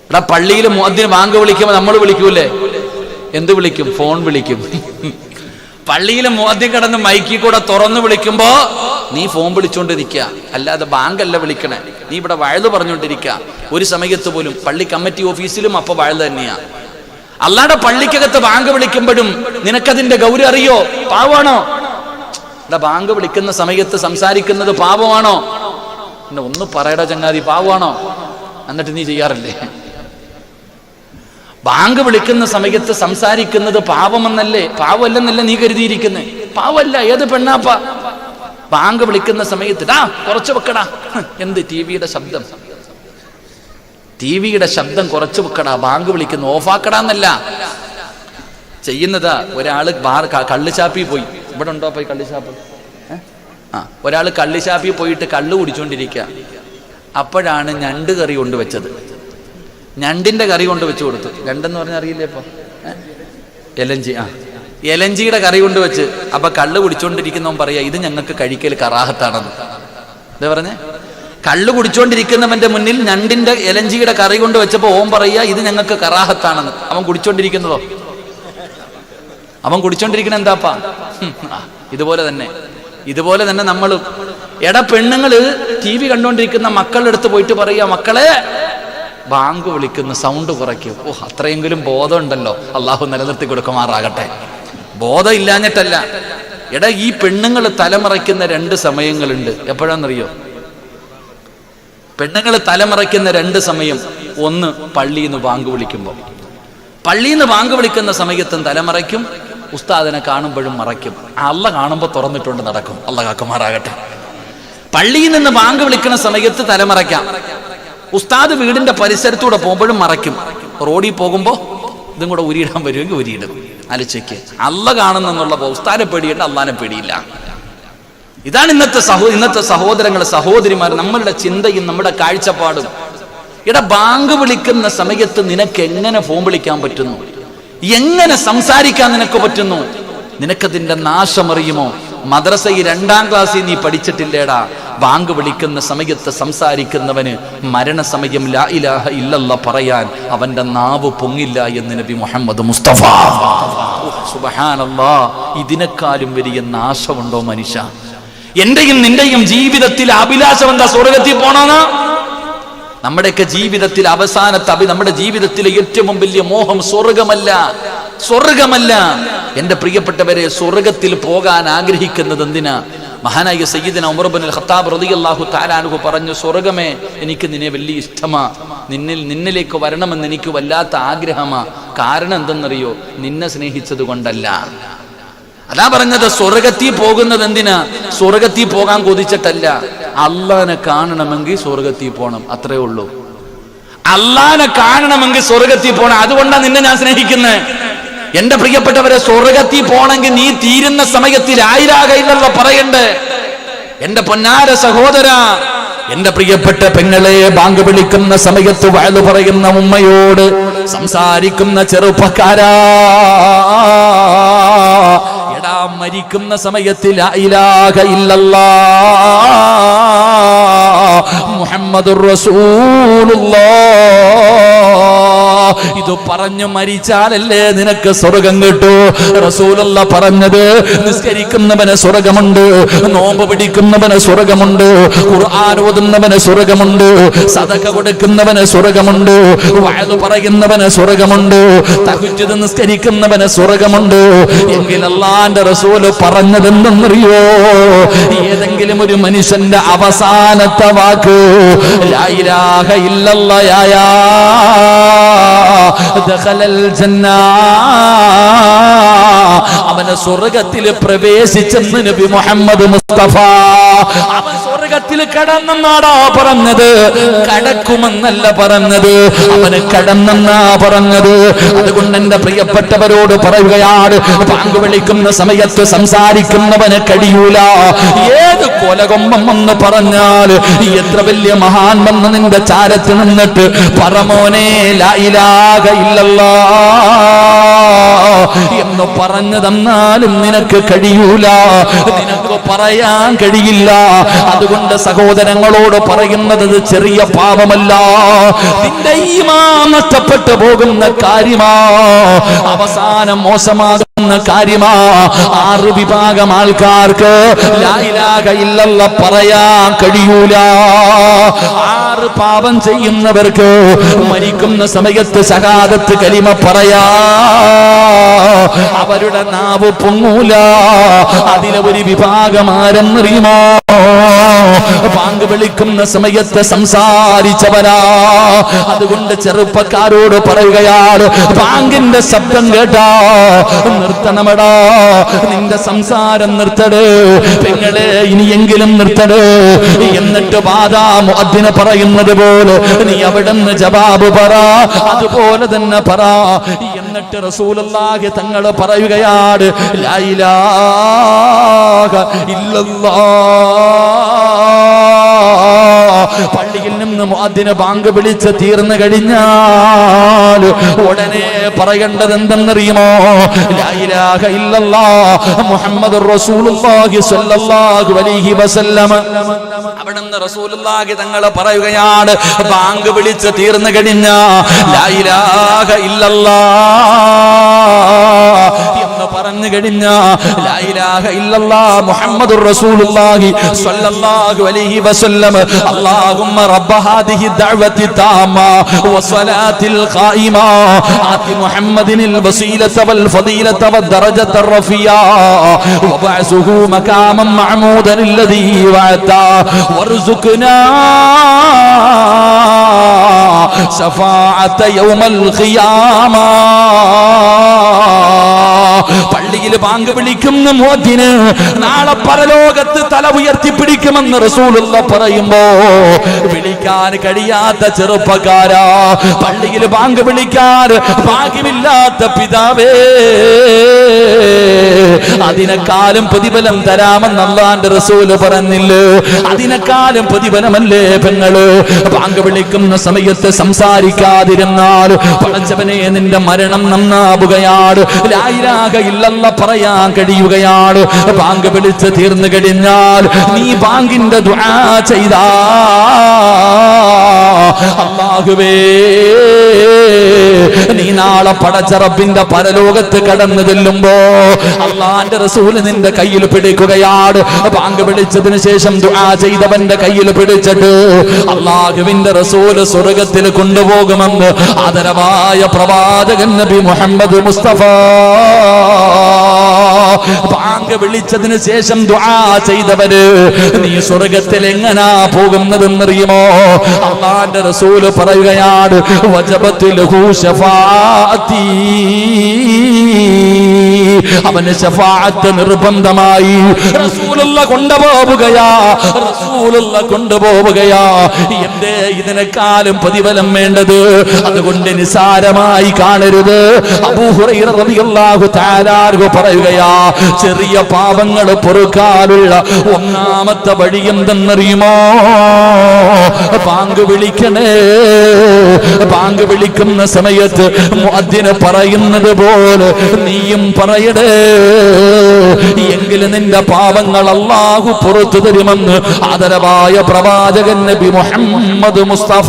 ഇവിടെ പള്ളിയിൽ മുഅദ്ദിൻ ബാങ്ക് വിളിക്കുമ്പോൾ നമ്മൾ വിളിക്കൂലേ? എന്ത് വിളിക്കും? ഫോൺ വിളിക്കും. പള്ളിയിലെ മുഅദ്ദിൻ കിടന്ന് മൈക്കിൽ കൂടെ തുറന്നു വിളിക്കുമ്പോ നീ ഫോൺ വിളിച്ചോണ്ടിരിക്കുക, അല്ലാതെ ബാങ്കല്ല വിളിക്കണേ. നീ ഇവിടെ വഴുത് പറഞ്ഞോണ്ടിരിക്കുക. ഒരു സമയത്ത് പോലും പള്ളി കമ്മിറ്റി ഓഫീസിലും അപ്പൊ വഴുത് തന്നെയാ. അല്ലാതെ പള്ളിക്കകത്ത് ബാങ്ക് വിളിക്കുമ്പോഴും നിനക്കതിന്റെ ഗൗരവം അറിയോ? പാവമാണോ? ഇവിടെ ബാങ്ക് വിളിക്കുന്ന സമയത്ത് സംസാരിക്കുന്നത് പാവമാണോ? പിന്നെ ഒന്ന് പറയടാ ചങ്ങാതി, പാവമാണോ? എന്നിട്ട് നീ ചെയ്യാറില്ലേ? ബാങ്ക് വിളിക്കുന്ന സമയത്ത് സംസാരിക്കുന്നത് പാവമെന്നല്ലേ? പാവമല്ലെന്നല്ലേ നീ കരുതിയിരിക്കുന്നത്? പാവല്ല. ഏത് പെണ്ണാപ്പ ബാങ്ക് വിളിക്കുന്ന സമയത്ത് കുറച്ച് വെക്കടാ, എന്ത് ടിവിയുടെ ശബ്ദം, ടിവിയുടെ ശബ്ദം കുറച്ച് വെക്കടാ, ബാങ്ക് വിളിക്കുന്നു, ഓഫാക്കടാന്നല്ല ചെയ്യുന്നത്. ഒരാള് കള്ളുചാപ്പി പോയി, ഇവിടെ ഉണ്ടോ പോയി കള്ളുചാപ്പ്? ഒരാള് കള്ളുചാപ്പി പോയിട്ട് കള്ളു കുടിച്ചോണ്ടിരിക്കുക. അപ്പോഴാണ് ഞണ്ട് കറി കൊണ്ടുവച്ചത്. ഞണ്ടിന്റെ കറി കൊണ്ട് വെച്ച് കൊടുത്തു. ഞണ്ടെന്ന് പറഞ്ഞാൽ അറിയില്ലേ ഇപ്പൊ? എലഞ്ചി. എലഞ്ചിയുടെ കറി കൊണ്ട് വെച്ച്. അപ്പൊ കള്ളു കുടിച്ചോണ്ടിരിക്കുന്നവൻ പറയാ, ഇത് ഞങ്ങൾക്ക് കഴിക്കൽ കറാഹത്താണെന്ന്. എന്താ പറഞ്ഞേ? കള്ളു കുടിച്ചോണ്ടിരിക്കുന്നവന്റെ മുന്നിൽ ഞണ്ടിന്റെ എലഞ്ചിയുടെ കറി കൊണ്ട് വെച്ചപ്പോ ഓൻ പറയാ, ഇത് ഞങ്ങൾക്ക് കറാഹത്താണെന്ന്. അവൻ കുടിച്ചോണ്ടിരിക്കുന്നതോ? അവൻ കുടിച്ചോണ്ടിരിക്കണ എന്താപ്പാ? ഇതുപോലെ തന്നെ നമ്മൾ പെണ്ണുങ്ങള് ടി വി കണ്ടോണ്ടിരിക്കുന്ന മക്കളുടെ അടുത്ത് പോയിട്ട് പറയാ, മക്കളെ ബാങ്ക് വിളിക്കുന്ന സൗണ്ട് കുറയ്ക്കും. അത്രയെങ്കിലും ബോധം ഉണ്ടല്ലോ, അള്ളാഹു നിലനിർത്തി കൊടുക്കുമാറാകട്ടെ. ബോധം ഇല്ലാഞ്ഞിട്ടല്ല. ഈ പെണ്ണുങ്ങൾ തലമറയ്ക്കുന്ന 2 സമയങ്ങളുണ്ട്. എപ്പോഴാണെന്നറിയോ? പെണ്ണുങ്ങൾ തലമറയ്ക്കുന്ന 2 സമയം. ഒന്ന്, പള്ളിയിൽ നിന്ന് ബാങ്ക് വിളിക്കുമ്പോൾ. പള്ളിയിൽ നിന്ന് ബാങ്ക് വിളിക്കുന്ന സമയത്തും തലമറയ്ക്കും, ഉസ്താദിനെ കാണുമ്പോഴും മറയ്ക്കും. അള്ള കാണുമ്പോൾ തുറന്നിട്ടുണ്ട് നടക്കും. അള്ള കാക്കുമാറാകട്ടെ. പള്ളിയിൽ നിന്ന് ബാങ്ക് വിളിക്കുന്ന സമയത്ത് തലമറയ്ക്കാം. ഉസ്താദ് വീടിന്റെ പരിസരത്തൂടെ പോകുമ്പോഴും മറയ്ക്കും. റോഡിൽ പോകുമ്പോ ഇതും കൂടെ ഉരിയിടാൻ വരുമെങ്കിൽ ഉരിയിടും. അലച്ചയ്ക്ക് അള്ള കാണുന്നുള്ള ഉസ്താദിനെ പേടിയുണ്ട്, അള്ളാനെ പേടിയില്ല. ഇതാണ് ഇന്നത്തെ സഹോദരങ്ങൾ, സഹോദരിമാർ, നമ്മളുടെ ചിന്തയും നമ്മുടെ കാഴ്ചപ്പാടും. ബാങ്ക് വിളിക്കുന്ന സമയത്ത് നിനക്ക് എങ്ങനെ ഫോൺ വിളിക്കാൻ പറ്റുന്നു? എങ്ങനെ സംസാരിക്കാൻ നിനക്ക് പറ്റുന്നു? നിനക്കതിന്റെ നാശമറിയുമോ? മദ്രസയിൽ 2ാം ക്ലാസ്സിൽ നീ പഠിച്ചിട്ടില്ലേടാ? ബാങ്ക് വിളിക്കുന്ന സമയത്ത് സംസാരിക്കുന്നവന് മരണസമയം ലാ ഇലാഹ ഇല്ലല്ലാഹ് പറയാൻ അവന്റെ നാവ് പൊങ്ങില്ല എന്ന് നബി മുഹമ്മദ് മുസ്തഫ. സുബ്ഹാനല്ലാഹ്. ഇതിനേക്കാളും വലിയ നാശമുണ്ടോ മനുഷ്യ? എന്റെയും നിന്റെയും ജീവിതത്തിൽ അഭിലാഷം എന്താ? സ്വർഗത്തിൽ പോണെന്ന്. നമ്മുടെയൊക്കെ ജീവിതത്തിൽ നമ്മുടെ ജീവിതത്തിലെ ഏറ്റവും വലിയ മോഹം സ്വർഗമല്ല. എന്റെ പ്രിയപ്പെട്ടവരെ, സ്വർഗത്തിൽ പോകാൻ ആഗ്രഹിക്കുന്നത് എന്തിനാ? മഹാനായ സയ്യിദന ഉമർ ഇബ്നുൽ ഖത്താബ് റളിയല്ലാഹു തആല അൻഹു പറഞ്ഞു, സ്വർഗമേ, എനിക്ക് നിന്നെ വലിയ ഇഷ്ടമാ, നിന്നിലേക്ക് വരണമെന്ന് എനിക്ക് വല്ലാത്ത ആഗ്രഹമാ. കാരണം എന്തെന്നറിയോ? നിന്നെ സ്നേഹിച്ചത് കൊണ്ടല്ല. അതാ പറഞ്ഞത്, സ്വർഗത്തിൽ പോകുന്നത് എന്തിനാ? സ്വർഗത്തിൽ പോകാൻ കൊതിച്ചിട്ടല്ല. അള്ളാനെ കാണണമെങ്കിൽ സ്വർഗത്തിൽ പോണം, അത്രേ ഉള്ളൂ. അള്ളാനെ കാണണമെങ്കിൽ സ്വർഗത്തിൽ പോണം. അതുകൊണ്ടാണ് നിന്നെ ഞാൻ സ്നേഹിക്കുന്നത്. എന്റെ പ്രിയപ്പെട്ടവരെ, സ്വർഗത്തിൽ പോണെങ്കിൽ നീ തീരുന്ന സമയത്തിൽ ലാ ഇലാഹ ഇല്ലല്ലാഹ് പറയണ്ടേ? എന്റെ പൊന്നാര സഹോദര, എന്റെ പ്രിയപ്പെട്ട പെങ്ങളെ, ബാങ്ക് വിളിക്കുന്ന സമയത്ത് വഅദ് പറയുന്ന ഉമ്മയോട് സംസാരിക്കുന്ന ചെറുപ്പക്കാരാ, മരിക്കുന്ന സമയത്ത് ലാ ഇലാഹ ഇല്ലല്ലാഹ് മുഹമ്മദുർ റസൂലുള്ളാഹ് ഇത് പറഞ്ഞു മരിച്ചാലല്ലേ നിനക്ക് സ്വർഗം കിട്ടൂ. റസൂലുള്ള പറഞ്ഞത്, നിസ്കരിക്കുന്നവന് സ്വർഗമുണ്ട്, നോമ്പ് പിടിക്കുന്നവന് സ്വർഗമുണ്ട്, ഖുർആൻ ഓതുന്നവന് സ്വർഗമുണ്ട്, സദഖ കൊടുക്കുന്നവന് സ്വർഗമുണ്ട്, വഅദ് പറയുന്നവന് സ്വർഗമുണ്ട്, തഹജ്ജുദ് നിസ്കരിക്കുന്നവന് സ്വർഗമുണ്ട്. എങ്കിൽ അല്ലാഹുവിന്റെ റസൂല് പറഞ്ഞതെന്തെന്നറിയോ? ഏതെങ്കിലും ഒരു മനുഷ്യന്റെ അവസാനത്തെ വാക്ക് ലാ ഇലാഹ ഇല്ലല്ലാഹ് ദഖലൽ ജന്ന, അവന് സ്വർഗത്തിൽ പ്രവേശിച്ചെന്ന് നബി മുഹമ്മദ് മുസ്തഫ. അവൻ സ്വർഗത്തിൽ കടന്നെന്നാടാ പറഞ്ഞത്, കടക്കുമെന്നല്ല പറഞ്ഞത്. അവന് കടന്നെന്നാ പറഞ്ഞത്. അതുകൊണ്ട് എന്റെ പ്രിയപ്പെട്ടവരോട് പറയുകയാണ്, ബാങ്ക് വിളിക്കുന്ന സമയത്ത് സംസാരിക്കുന്നവന് കഴിയൂല. ഏത് കൊലകൊമ്പം എന്ന് പറഞ്ഞാൽ, എത്ര വലിയ മഹാൻ വന്ന് നിന്റെ ചാരത്ത് നിന്നിട്ട് പറമോനെ ലാ ഇലാഹ ഇല്ലല്ലാഹ് എന്ന് പറഞ്ഞു തന്നാലും നിനക്ക് കഴിയൂല, നിനക്ക് പറയാൻ കഴിയില്ല. അതുകൊണ്ട് സഹോദരങ്ങളോട് പറയുന്നത് ചെറിയ പാപമല്ല, നിന്റെ ഈമാൻ നഷ്ടപ്പെട്ടു പോകുന്ന കാര്യമാ, അവസാനം മോശമാകുന്ന കാര്യമാ. 6 വിഭാഗം ആൾക്കാർക്ക് ലാ ഇലാഹ ഇല്ലല്ലാഹ് പറയാൻ കഴിയൂല. 6 പാപം ചെയ്യുന്നവർക്ക് മരിക്കുന്ന സമയത്ത് ശഹാദത്ത് കലിമ പറയാ അവരുടെ നാവ് പൊങ്ങൂല. അതിലെ ഒരു വിഭാഗം ആരെന്നറിയുമോ? ബാങ്ക് വിളിക്കുന്ന സമയത്ത് സംസാരിച്ചവരാ. അതുകൊണ്ട് ചെറുപ്പക്കാരോട് പറയുകയാണ്, ബാങ്കിന്റെ ശബ്ദം കേട്ടാ നിർത്തണമടാ, നിന്റെ സംസാരം നിർത്തടേ, പെങ്ങളെ ഇനിയെങ്കിലും നിർത്തടേ. എന്നിട്ട് ബാദാ മുഅദ്ദിന് പറയുന്നത് പോലെ നീ അവിടുന്ന് ജവാബ് പറ, അതുപോലെ തന്നെ പറ. എന്നിട്ട് റസൂലുള്ളാഹി തങ്ങൾ പറയുകയാണ്, ലാ ഇലാഹ ഇല്ലല്ലാഹ്. പള്ളിയിൽ നിന്ന് മുഅദ്ദിന് ബാങ്ക് വിളിച്ച് തീർന്നു കഴിഞ്ഞാൽ ഉടനെ പറയേണ്ടത് എന്തെന്നറിയുമോ? ലാ ഇലാഹ ഇല്ലല്ലാഹ് മുഹമ്മദുർ റസൂലുള്ളാഹി സ്വല്ലല്ലാഹു അലൈഹി വസല്ലം. അവിടുന്ന് റസൂലുള്ളാഹി തങ്ങൾ പറയുകയാണ്, ബാങ്ക് വിളിച്ച് തീർന്നു കഴിഞ്ഞാൽ ലാ ഇലാഹ ഇല്ലല്ലാഹ് എന്ന് പറഞ്ഞു കഴിഞ്ഞാൽ ലാ ഇലാഹ ഇല്ലല്ലാഹ് മുഹമ്മദുർ റസൂലുള്ളാഹി സ്വല്ലല്ലാഹു അലൈഹി വസല്ലം. اللهم رب هذه الدعوة التامة والصلاة القائمة آت محمد الوسيلة والفضيلة والدرجة الرفيعة وابعثه مقاما محمودا الذي وعدته وارزقنا شفاعة يوم القيامة. പള്ളിയിൽ ബാങ്ക് വിളിക്കുന്ന മുഅദ്ദിന് നാളെ പരലോകത്ത് തല ഉയർത്തിപ്പിടിക്കുമെന്ന് റസൂലുള്ളാഹി പറയുമ്പോ വിളിക്കാൻ കഴിയാത്ത ചെറുപ്പക്കാരാ, പള്ളിയിൽ ബാങ്ക് വിളിക്കാൻ ഭാഗ്യമില്ലാത്ത പിതാവേ, അതിനേക്കാളും പ്രതിഫലം തരാമെന്ന് അല്ലാഹുവിന്റെ റസൂൽ പറഞ്ഞില്ലേ? അതിനേക്കാളും പ്രതിഫലമല്ലേ പെങ്ങള് ബാങ്ക് വിളിക്കുന്ന സമയത്ത് സംസാരിക്കാതിരുന്നാൽ പടച്ചവനെ നിന്റെ മരണം നന്നാവുകയാണ്, ലാ ഇലാഹ ഇല്ലല്ലാഹ് പറയാൻ കഴിയുകയാണ്. ബാങ്ക് വിളിച്ച് തീർന്നു കഴിഞ്ഞാൽ നീ ബാങ്കിന്റെ ദുആ ചെയ്താ അല്ലാഹുവേ, നീ നാളെ പടച്ച റബ്ബിന്റെ പരലോകത്ത് കടന്നു ചെല്ലുമ്പോ അല്ലാഹുവിന്റെ റസൂൽ നിന്റെ കയ്യിൽ പിടിക്കുകയാണ്. ബാങ്ക് വിളിച്ചതിന് ശേഷം ദുആ ചെയ്തവന്റെ കയ്യിൽ പിടിച്ചിട്ട് അല്ലാഹുവിന്റെ റസൂൽ സ്വർഗ്ഗത്തിൽ കൊണ്ടുപോകുമെന്ന് ആദരവായ പ്രവാചകൻ നബി മുഹമ്മദ് മുസ്തഫ. ബാങ്ക് വിളിച്ചതിന് ശേഷം ദുആ ചെയ്തവര് നീ സ്വർഗ്ഗത്തിൽ എങ്ങനാ പോകുന്നതെന്നറിയുമോ? അല്ലാഹുവിന്റെ റസൂൽ പറയുകയാണ്, വജബത്ത് ലഹു ശഫാഅത്തി, അവന് ശഫാഅത്ത് നിർബന്ധമായി. റസൂലുള്ളാഹി കൊണ്ടുപോവുകയാ, റസൂലുള്ളാഹി കൊണ്ടുപോവുകയാ. എന്തേ ഇതിനേക്കാളും പ്രതിഫലം വേണ്ടത്? അതുകൊണ്ട് നിസാരമായി കാണരുത്. അബൂ ഹുറൈറ റളിയല്ലാഹു തആല പറയുകയാ, ചെറിയ പാപങ്ങൾ പൊറുക്കാനുള്ള ഒന്നാമത്തെ വഴി എന്തെന്നറിയുമോ? ബാങ്ക് വിളിക്കണേ. ബാങ്ക് വിളിക്കുന്ന സമയത്ത് മുഅദ്ദിന് പറയുന്നത് പോലെ നീയും പറയടേ, എങ്കിലും നിന്റെ പാപങ്ങൾ അല്ലാഹു പുറത്തു തരുമെന്ന് ആദരവായ പ്രവാചകൻ നബി മുഹമ്മദ് മുസ്തഫ.